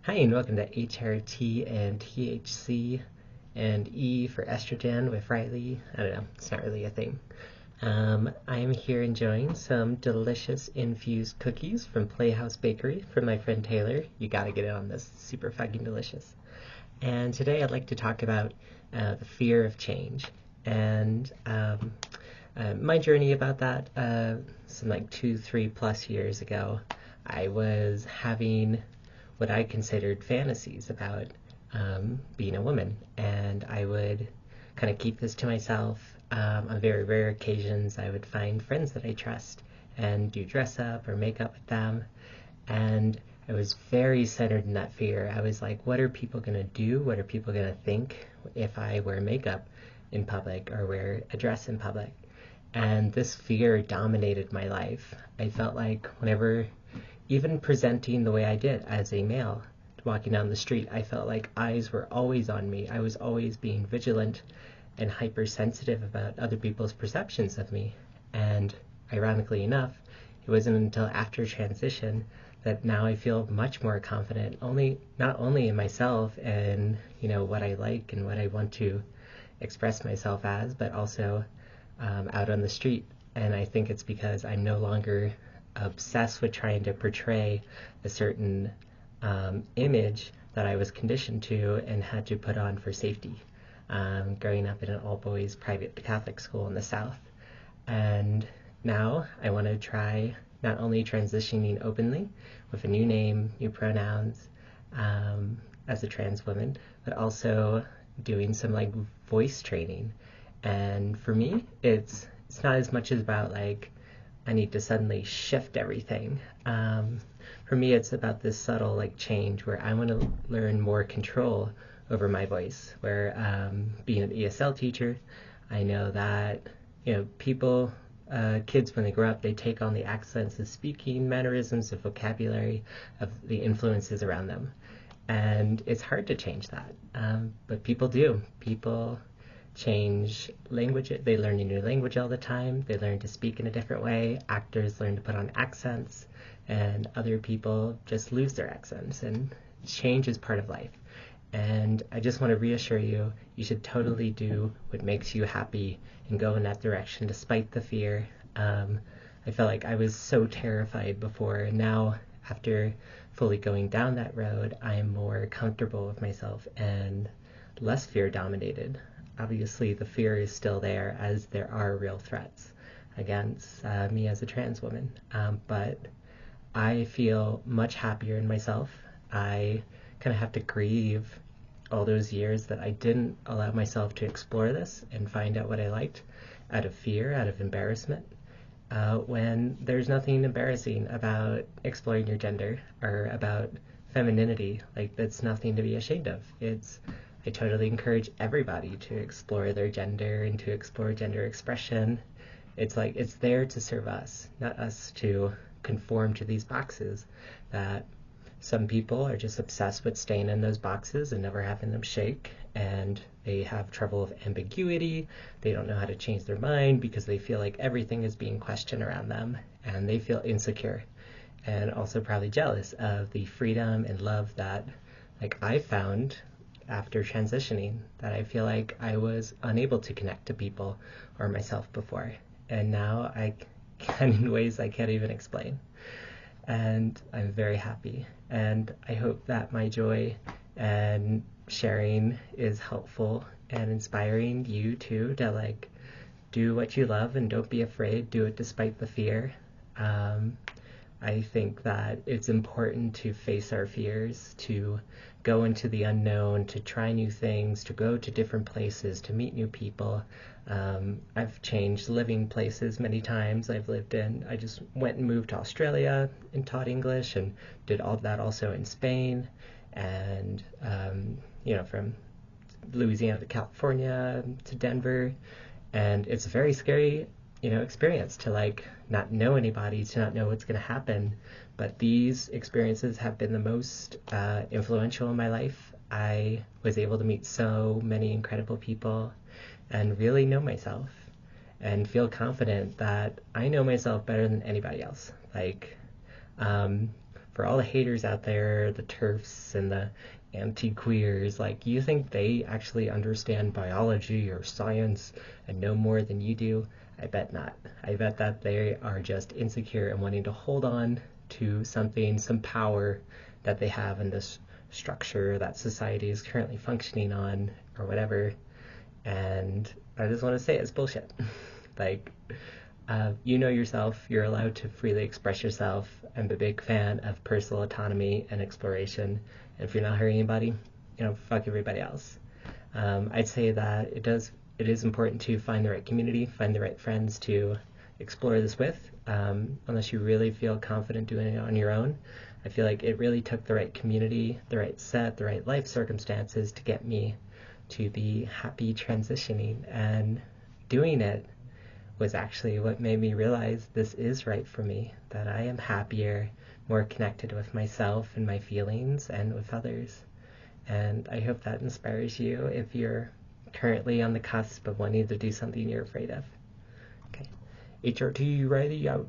Hi, and welcome to HRT and THC and E for estrogen with Riley. I don't know, it's not really a thing. I'm here enjoying some delicious infused cookies from Playhouse Bakery from my friend Taylor. You gotta get in on this, super fucking delicious. And today I'd like to talk about the fear of change and my journey about that. Some like 2, 3+ years ago, I was having what I considered fantasies about being a woman, and I would kind of keep this to myself. On very rare occasions, I would find friends that I trust and do dress up or makeup with them, and I was very centered in that fear. I was like, what are people going to do? What are people going to think if I wear makeup in public or wear a dress in public? And this fear dominated my life. I felt like whenever, even presenting the way I did as a male, walking down the street, I felt like eyes were always on me. I was always being vigilant and hypersensitive about other people's perceptions of me. And ironically enough, it wasn't until after transition that now I feel much more confident, not only in myself and what I like and what I want to express myself as, but also out on the street. And I think it's because I'm no longer obsessed with trying to portray a certain image that I was conditioned to and had to put on for safety. Growing up in an all-boys private Catholic school in the South. And now I want to try not only transitioning openly with a new name, new pronouns, as a trans woman, but also doing some like voice training. And for me, it's not as much as about like I need to suddenly shift everything. For me, it's about this subtle like change where I want to learn more control over my voice. Where being an ESL teacher, I know that people, kids when they grow up, they take on the accents of speaking, mannerisms, the vocabulary of the influences around them, and it's hard to change that. But people do. People change language. They learn a new language all the time. They learn to speak in a different way. Actors learn to put on accents, and other people just lose their accents. And change is part of life. And I just want to reassure you, you should totally do what makes you happy and go in that direction despite the fear. I felt like I was so terrified before, and now after fully going down that road, I am more comfortable with myself and less fear dominated. Obviously, the fear is still there as there are real threats against me as a trans woman, but I feel much happier in myself. I kind of have to grieve all those years that I didn't allow myself to explore this and find out what I liked out of fear, out of embarrassment, when there's nothing embarrassing about exploring your gender or about femininity. Like, that's nothing to be ashamed of. I totally encourage everybody to explore their gender and to explore gender expression. It's like it's there to serve us, not us to conform to these boxes that some people are just obsessed with staying in those boxes and never having them shake, and they have trouble with ambiguity. They don't know how to change their mind because they feel like everything is being questioned around them, and they feel insecure and also probably jealous of the freedom and love that like I found after transitioning, that I feel like I was unable to connect to people or myself before, and now I can in ways I can't even explain. And I'm very happy, and I hope that my joy and sharing is helpful and inspiring you too to like do what you love and don't be afraid. Do it despite the fear. I think that it's important to face our fears, to go into the unknown, to try new things, to go to different places, to meet new people. I've changed living places many times. I just went and moved to Australia and taught English and did all of that also in Spain, and from Louisiana to California to Denver. And it's a very scary experience to like not know anybody, to not know what's going to happen. But these experiences have been the most influential in my life. I was able to meet so many incredible people and really know myself and feel confident that I know myself better than anybody else. Like, for all the haters out there, the TERFs and the anti-queers, like, you think they actually understand biology or science and know more than you do? I bet not. I bet that they are just insecure and wanting to hold on to something, some power that they have in this structure that society is currently functioning on, or whatever. And I just want to say it's bullshit. Like, you know yourself, you're allowed to freely express yourself. I'm a big fan of personal autonomy and exploration. And if you're not hurting anybody, fuck everybody else. I'd say that it is important to find the right community, find the right friends to explore this with, unless you really feel confident doing it on your own. I feel like it really took the right community, the right set, the right life circumstances to get me to be happy transitioning, and doing it was actually what made me realize this is right for me, that I am happier, more connected with myself and my feelings and with others. And I hope that inspires you if you're currently on the cusp of wanting to do something you're afraid of. Okay. HRT, Riley out.